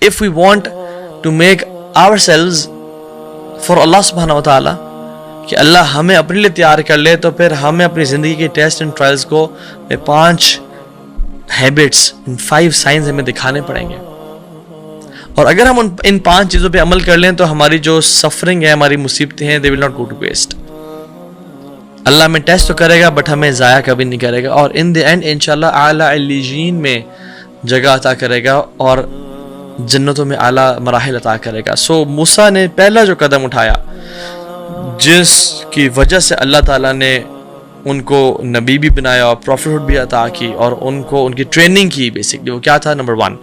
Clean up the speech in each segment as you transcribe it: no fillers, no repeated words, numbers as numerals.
if we want to make ourselves for Allah subhanahu wa ta'ala, کہ اللہ ہمیں اپنے لیے تیار کر لے, تو پھر ہمیں اپنی زندگی کے ٹیسٹ اینڈ ٹرائلز کو 5 ہیبٹس 5 سائنز ہمیں دکھانے پڑیں گے. اور اگر ہم ان 5 چیزوں پہ عمل کر لیں تو ہماری جو سفرنگ ہے, ہماری مصیبتیں ہیں, they will not go to waste. اللہ ہمیں ٹیسٹ تو کرے گا بٹ ہمیں ضائع کبھی نہیں کرے گا, اور ان دی اینڈ انشاءاللہ اعلیٰ علیین میں جگہ عطا کرے گا اور جنتوں میں اعلیٰ مراحل عطا کرے گا. سو موسیٰ نے پہلا جو قدم اٹھایا, جس کی وجہ سے اللہ تعالیٰ نے ان کو نبی بھی بنایا اور پروفیٹ بھی عطا کی اور ان کو ان کی ٹریننگ کی, بیسکلی وہ کیا تھا؟ نمبر 1,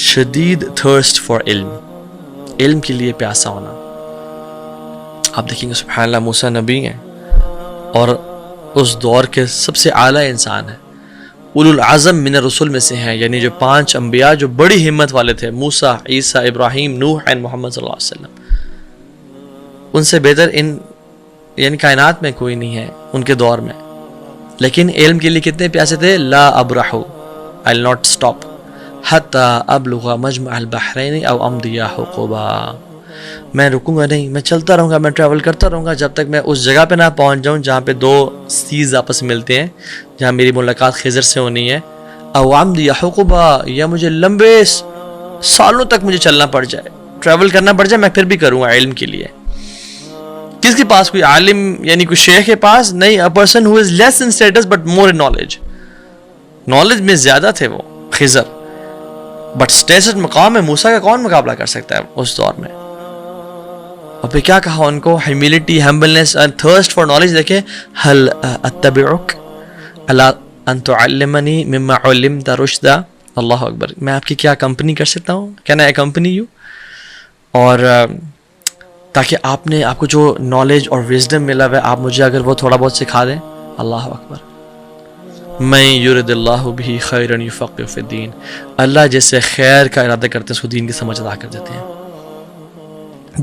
شدید تھرسٹ فار علم, علم کے لیے پیاسا ہونا. آپ دیکھیں گے سبحان اللہ, موسیٰ نبی ہیں اور اس دور کے سب سے اعلیٰ انسان ہیں, اولو العزم من الرسل میں سے ہیں, یعنی جو 5 انبیاء جو بڑی ہمت والے تھے, موسیٰ, عیسیٰ, ابراہیم, نوح اور محمد صلی اللہ علیہ وسلم. ان سے بہتر یعنی کائنات میں کوئی نہیں ہے ان کے دور میں. لیکن علم کے لیے کتنے پیاسے تھے؟ لا ابرح, I will not stop حتی ابلغ مجمع البحرین او امضی حقبا. میں رکوں گا نہیں, میں چلتا رہوں گا, میں ٹریول کرتا رہوں گا جب تک میں اس جگہ پہ نہ پہنچ جاؤں جہاں پہ 2 سیز آپس میں ملتے ہیں, جہاں میری ملاقات خضر سے ہونی ہے. او امضی حقبا, یا مجھے لمبے سالوں تک مجھے چلنا پڑ جائے, ٹریول کرنا پڑ جائے, میں پھر بھی کروں گا علم کے لیے. کس کے پاس؟ کوئی عالم یعنی کوئی شیخ کے پاس نہیں, a person who is less in status but more in knowledge. knowledge میں زیادہ تھے وہ خضر, بٹ اسٹیٹس مقام میں موسیٰ کا کون مقابلہ کر سکتا ہے اس دور میں. اور پھر کیا کہا ان کو؟ Humility, humbleness and thirst for knowledge. دیکھیں, هل اتبعک الا ان تعلمنی مما علمت رشدا. اللہ اکبر, میں آپ کی کیا کمپنی کر سکتا ہوں؟ Can I accompany you? اور تاکہ آپ کو جو نالج اور وزڈم ملا ہے آپ مجھے اگر وہ تھوڑا بہت سکھا دیں. اللہ اکبر. من یرد اللہ بہ خیرا یفقہ فی الدین. اللہ جیسے خیر کا ارادہ کرتے ہیں اس کو دین کی سمجھ عطا کر دیتے ہیں.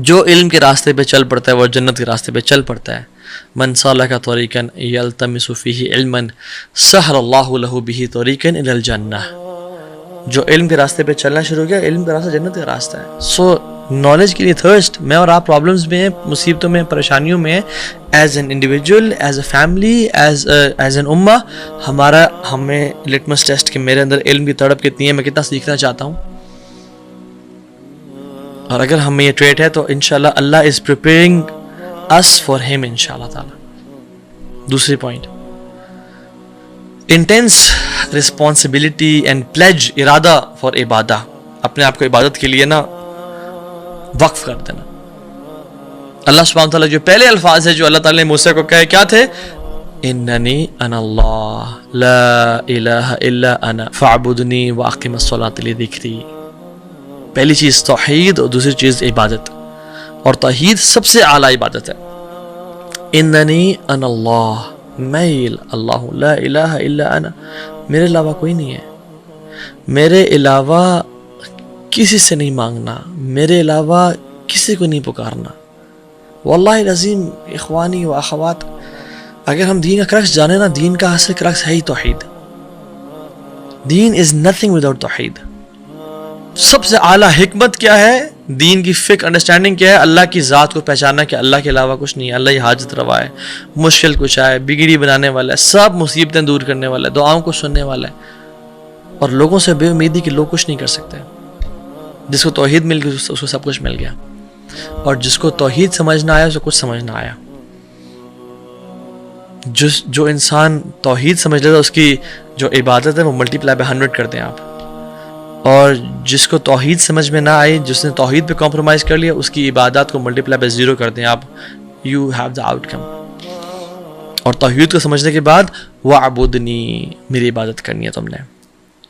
جو علم کے راستے پہ چل پڑتا ہے وہ جنت کے راستے پہ چل پڑتا ہے. من سلک طریقا یلتمس فیہ علما سہل اللہ لہ بہ طریقا الی الجنہ. جو علم کے راستے پہ چلنا شروع کیا, علم کا راستہ جنت کا راستہ ہے. سو نالج کے لیے تھرسٹ. میں اور آپ پرابلمز میں ہیں, مصیبتوں میں, پریشانیوں میں ہیں, as an individual, as a family, as an امہ. ہمیں لٹمس ٹیسٹ کہ میرے اندر علم کی تڑپ کتنی ہے, میں کتنا سیکھنا چاہتا ہوں. اور اگر ہمیں یہ ٹریٹ ہے تو انشاءاللہ اللہ از پریپیئرنگ اس فار ہم انشاءاللہ تعالی. دوسری point, intense responsibility and pledge, ارادہ فار عبادہ, اپنے آپ کو عبادت کے لیے نا وقف کر دینا. اللہ سبحانہ تعالیٰ جو پہلے الفاظ ہے جو اللہ تعالیٰ نے موسیٰ کو کہے, کیا تھے؟ اننی انا اللہ لا الہ الا انا فاعبدنی واقم الصلاۃ لذکری. پہلی چیز توحید اور دوسری چیز عبادت, اور توحید سب سے اعلیٰ عبادت ہے. اننی انا اللہ, میں اللہ, لا الہ الا انا, میرے علاوہ کوئی نہیں ہے, میرے علاوہ کسی سے نہیں مانگنا, میرے علاوہ کسی کو نہیں پکارنا. واللہ العظیم اخوانی و اخوات, اگر ہم دین کا کرکس جانے نا, دین کا اصل کرکس ہے ہی توحید. دین از نتھنگ وداؤٹ توحید. سب سے اعلیٰ حکمت کیا ہے؟ دین کی فکر, انڈرسٹینڈنگ کیا ہے؟ اللہ کی ذات کو پہچاننا کہ اللہ کے علاوہ کچھ نہیں ہے. اللہ ہی حاجت روا ہے, مشکل کچھ ہے, بگڑی بنانے والا ہے, سب مصیبتیں دور کرنے والا ہے, دعاؤں کو سننے والا ہے. اور لوگوں سے بے امیدی کہ لوگ کچھ نہیں کر سکتے. جس کو توحید مل گئی اس کو سب کچھ مل گیا, اور جس کو توحید سمجھنا آیا اس کو کچھ سمجھنا آیا. جو انسان توحید سمجھ لیتا اس کی جو عبادت ہے وہ ملٹی پلائی بائی 100 کر دیں آپ. اور جس کو توحید سمجھ میں نہ آئی, جس نے توحید پہ کمپرومائز کر لیا, اس کی عبادات کو ملٹی پلائی بائی 0 کر دیں آپ. یو ہیو دا آؤٹ کم. اور توحید کو سمجھنے کے بعد وَعْبُدْنِی, میری عبادت کرنی ہے تم نے.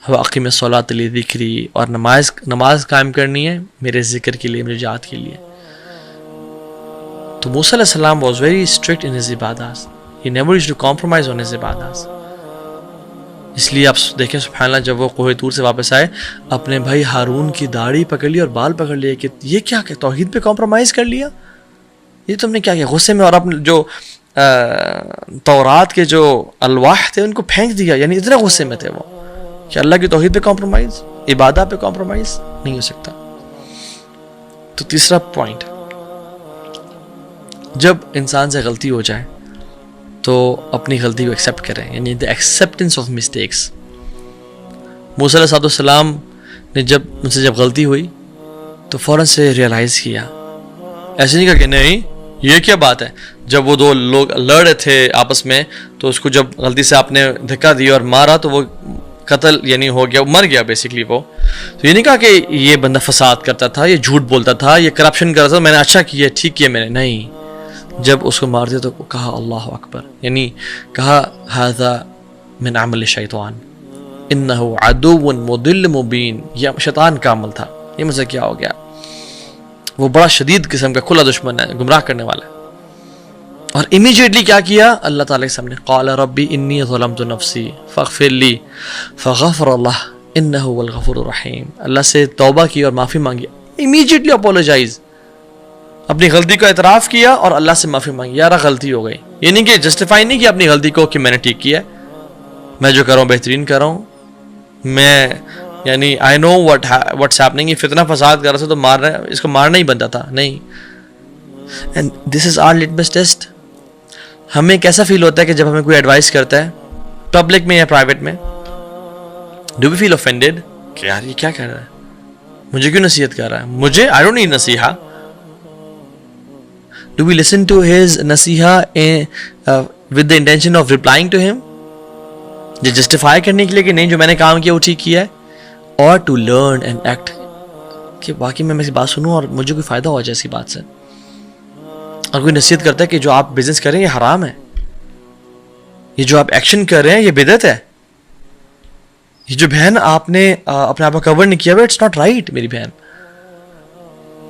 وَأَقِمِ الصَّلَاةَ لِذِكْرِی, اور نماز قائم کرنی ہے میرے ذکر کے لیے, میری جہاد کے لیے. تو موسیٰ علیہ السلام was very strict in his عبادات. He never used to compromise on his عبادات. اس لیے آپ دیکھیں سبحان اللہ, جب وہ کوہ طور سے واپس آئے, اپنے بھائی ہارون کی داڑھی پکڑ لی اور بال پکڑ لیے کہ یہ کیا کہ توحید پہ کمپرومائز کر لیا, یہ تم نے کیا کیا؟ غصے میں, اور اپنے جو تورات کے جو الواح تھے ان کو پھینک دیا, یعنی اتنے غصے میں تھے وہ. کہ اللہ کی توحید پہ کمپرومائز، عبادت پہ کمپرومائز نہیں ہو سکتا. تو تیسرا پوائنٹ، جب انسان سے غلطی ہو جائے تو اپنی غلطی کو ایکسیپٹ کریں، یعنی دا ایکسیپٹنس آف مسٹیکس. موسیٰ علیہ السلام نے ان سے جب غلطی ہوئی تو فوراً سے ریئلائز کیا. ایسے نہیں کہا کہ نہیں یہ کیا بات ہے. جب وہ دو لوگ لڑ رہے تھے آپس میں تو اس کو جب غلطی سے آپ نے دھکا دیا اور مارا تو وہ قتل یعنی ہو گیا، مر گیا بیسکلی وہ. تو یہ نہیں کہا کہ یہ بندہ فساد کرتا تھا، یہ جھوٹ بولتا تھا، یہ کرپشن کرتا تھا، میں نے اچھا کیا، ٹھیک کیا میں نے. نہیں، جب اس کو مار دیا تو کہا اللہ اکبر، یعنی کہا ھذا من عمل الشیطان انہ عدو مضل مبین. یہ شیطان کا عمل تھا، یہ مجھ سے کیا ہو گیا. وہ بڑا شدید قسم کا کھلا دشمن ہے، گمراہ کرنے والا ہے. اور امیجیٹلی کیا کیا اللہ تعالیٰ کے سامنے، قال ربی انی ظلمت نفسی فاغفر لی فغفر اللہ انہ هو الغفور الرحیم. اللہ سے توبہ کی اور معافی مانگی، امیجیٹلی اپولوجائز، اپنی غلطی کو اعتراف کیا اور اللہ سے معافی مانگی. یار غلطی ہو گئی، یہ نہیں کہ جسٹیفائی نہیں کیا اپنی غلطی کو کہ میں نے ٹھیک کیا، میں جو کر رہا ہوں بہترین کر رہا ہوں، میں یعنی آئی نو واٹس ہیپننگ. یہ فتنہ فساد کر رہا تھا تو مارنا، اس کو مارنا ہی بنتا تھا. نہیں. And this is our litmus test. ہمیں کیسا فیل ہوتا ہے کہ جب ہمیں کوئی ایڈوائس کرتا ہے پبلک میں یا پرائیویٹ میں، ڈو وی فیل اوفینڈیڈ کہ یار یہ کیا کہہ رہا ہے، مجھے کیوں نصیحت کر رہا ہے، مجھے آئی ڈونٹ نیڈ نصیحہ. Do we listen to his نصیحہ with the intention of replying to him, یہ جسٹیفائی کرنے کے لیے کہ نہیں جو میں نے کام کیا وہ ٹھیک کیا ہے، اور ٹو لرن اینڈ ایکٹ کہ واقعی میں اس کی بات سنوں اور مجھے کوئی فائدہ ہو جائے اس کی بات سے. اور کوئی نصیحت کرتا ہے کہ جو آپ بزنس کر رہے ہیں یہ حرام ہے، یہ جو آپ ایکشن کر رہے ہیں یہ بدعت ہے، یہ جو بہن آپ نے اپنے آپ کو کور نہیں کیا ہوا اٹس ناٹ رائٹ میری بہن.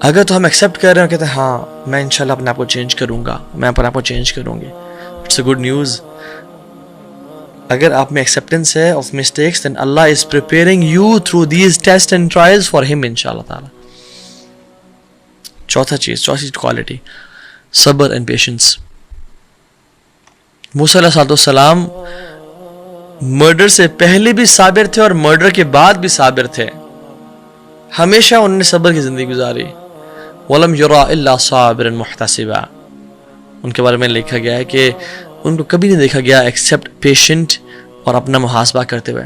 اگر تو ہم ایکسیپٹ کر رہے ہیں اور کہتے ہیں ہاں میں انشاءاللہ اپنے آپ کو چینج کروں گا، میں اپنے آپ کو چینج کروں گی، اٹس اے گڈ نیوز. اگر آپ میں ایکسیپٹنس ہے of mistakes then Allah is preparing you through these tests and trials for him انشاءاللہ تعالی. چوتھی کوالٹی، صبر اینڈ پیشنس. موسیٰ علیہ السلام مرڈر سے پہلے بھی صابر تھے اور مرڈر کے بعد بھی صابر تھے. ہمیشہ انہوں نے صبر کی زندگی گزاری. وَلَمْ يُرَى إِلَّا صَابِرًا مُحْتَسِبًا. ان کے بارے میں لکھا گیا ہے کہ ان کو کبھی نہیں دیکھا گیا ایکسیپٹ پیشنٹ اور اپنا محاسبہ کرتے ہوئے.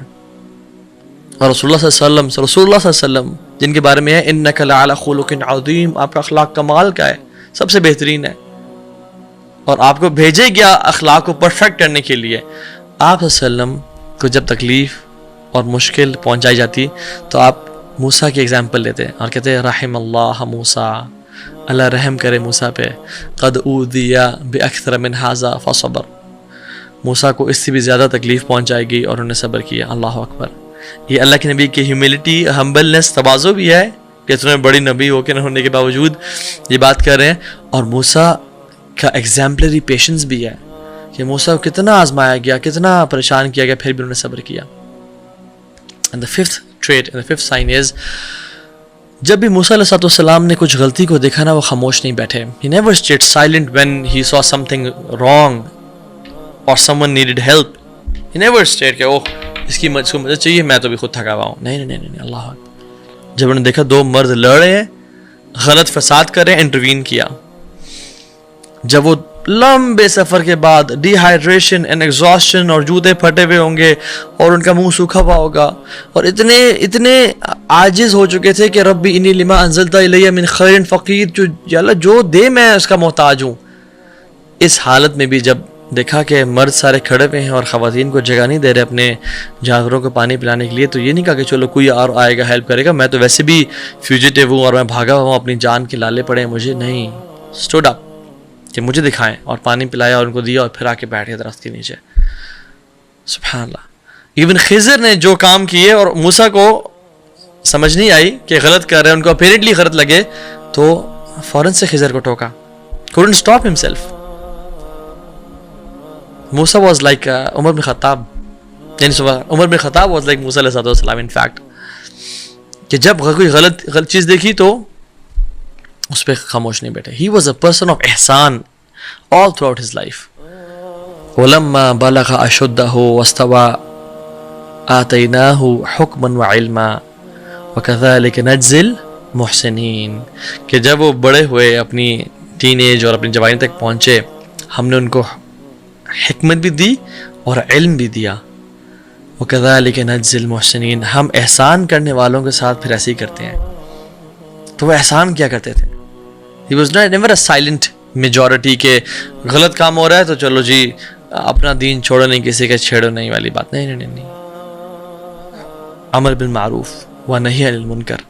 اور رسول اللہ صلی اللہ علیہ وسلم جن کے بارے میں ہے اِنَّكَ لَعَلَى خُلُقٍ عَظِيمٍ، آپ کا اخلاق کمال کا ہے، سب سے بہترین ہے، اور آپ کو بھیجے گیا اخلاق کو پرفیکٹ کرنے کے لیے. آپ صلی اللہ علیہ وسلم کو جب تکلیف اور مشکل پہنچائی جاتی تو آپ موسیٰ کی ایگزامپل لیتے اور کہتے رحم اللہ موسیٰ، اللہ رحم کرے موسیٰ پہ، قد اوذی باکثر من ھذا فصبر. موسیٰ کو اس سے بھی زیادہ تکلیف پہنچائے گی اور انہوں نے صبر کیا. اللہ اکبر. یہ اللہ کے نبی کی ہیوملٹی، ہمبلنس، تواضع بھی ہے کہ اتنے بڑی نبی ہو کے نہ ہونے کے باوجود یہ بات کر رہے ہیں. اور موسیٰ کا ایگزامپلری پیشنس بھی ہے کہ موسیٰ کو کتنا آزمایا گیا، کتنا پریشان کیا گیا، پھر بھی انہوں نے صبر کیا. And the fifth trait and the fifth sign is جب بھی موسیٰ علیہ السلام نے کچھ غلطی کو دیکھا نا وہ خاموش نہیں بیٹھے. He never stayed silent when he saw something wrong or someone needed help. He never stayed کہ اوہ اس کو مدد چاہیے، میں تو بھی خود تھکا ہوا ہوں. نہیں اللہ. جب انہوں نے دیکھا دو مرد لڑ رہے ہیں، غلط فساد کر رہے ہیں، انٹروین کیا. جب وہ لمبے سفر کے بعد ڈی ہائیڈریشن اینڈ ایگزاسشن اور جوتے پھٹے ہوئے ہوں گے اور ان کا منہ سوکھا ہوا ہوگا اور اتنے عاجز ہو چکے تھے کہ ربی انی لما انزلت الی من خیر فقیر، جو دے میں اس کا محتاج ہوں. اس حالت میں بھی جب دیکھا کہ مرد سارے کھڑے ہوئے ہیں اور خواتین کو جگہ نہیں دے رہے اپنے جانوروں کو پانی پلانے کے لیے، تو یہ نہیں کہا کہ چلو کوئی اور آئے گا ہیلپ کرے گا، میں تو ویسے بھی فیوجیٹیو ہوں اور میں بھاگا ہوا ہوں، اپنی جان کے لالے پڑے ہیں مجھے. نہیں، اسٹوڈ اپ کہ مجھے دکھائیں، اور پانی پلایا اور ان کو دیا اور پھر آ کے بیٹھ گئے درخت کے نیچے. سبحان اللہ. ایون خضر نے جو کام کیے اور موسیٰ کو سمجھ نہیں آئی کہ غلط کر رہے ہیں، ان کو اپیرنٹلی غلط لگے تو فوراً سے خضر کو ٹوکا. couldn't stop himself. Musa was like عمر بن خطاب، یعنی عمر بن خطاب was like موسیٰ علیہ السلام in fact، کہ جب کوئی غلط چیز دیکھی تو اس پہ خاموش نہیں بیٹھے. He was a person of Ehsan all throughout his life. وَلَمَّا بَلَغَ أَشُدَّهُ وَاسْتَوَى آتیناہ حکما وعلما وکذالک نجزی المحسنین، کہ جب وہ بڑے ہوئے، اپنی ٹین ایج اور اپنی جوانی تک پہنچے، ہم نے ان کو حکمت بھی دی اور علم بھی دیا. وکذالک نجزی المحسنین، ہم احسان کرنے والوں کے ساتھ پھر ایسے ہی کرتے ہیں. تو وہ احسان کیا کرتے تھے. He was not never a silent majority کہ غلط کام ہو رہا ہے تو چلو جی اپنا دین چھوڑو نہیں، کسی کا چھیڑو نہیں والی بات. نہیں. امر بالمعروف و نہی عن المنکر،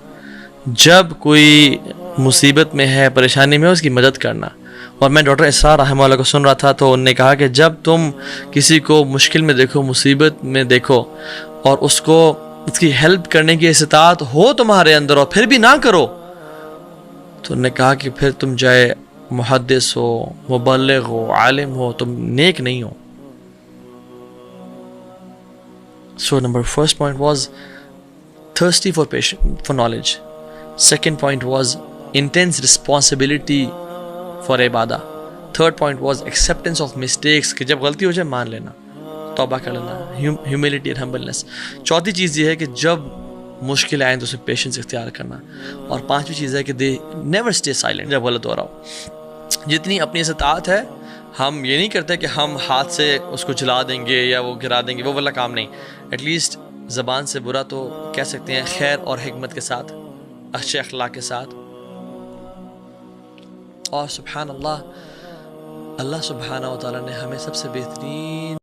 جب کوئی مصیبت میں ہے، پریشانی میں ہے، اس کی مدد کرنا. اور میں ڈاکٹر اسرار رحمہ اللہ کو سن رہا تھا تو انہوں نے کہا کہ جب تم کسی کو مشکل میں دیکھو، مصیبت میں دیکھو، اور اس کو اس کی ہیلپ کرنے کی استطاعت ہو تمہارے اندر اور پھر بھی نہ کرو، تو انہوں نے کہا کہ پھر تم چاہے محدث ہو، مبلغ ہو، عالم ہو، تم نیک نہیں ہو. So number first point was thirsty for knowledge. Second point was intense responsibility for ibadah. Third point was acceptance of mistakes کہ جب غلطی ہو جائے مان لینا، توبہ کر لینا، humility and humbleness. چوتھی چیز یہ ہے کہ جب مشکل آئیں تو اسے پیشنس اختیار کرنا. اور پانچویں چیز ہے کہ they never stay silent جب غلط ہو رہا ہو. جتنی اپنی استطاعت ہے، ہم یہ نہیں کرتے کہ ہم ہاتھ سے اس کو جلا دیں گے یا وہ گرا دیں گے، وہ والا کام نہیں. ایٹ لیسٹ زبان سے برا تو کہہ سکتے ہیں، خیر اور حکمت کے ساتھ، اچھے اخلاق کے ساتھ. اور سبحان اللہ، اللہ سبحانہ و تعالیٰ نے ہمیں سب سے بہترین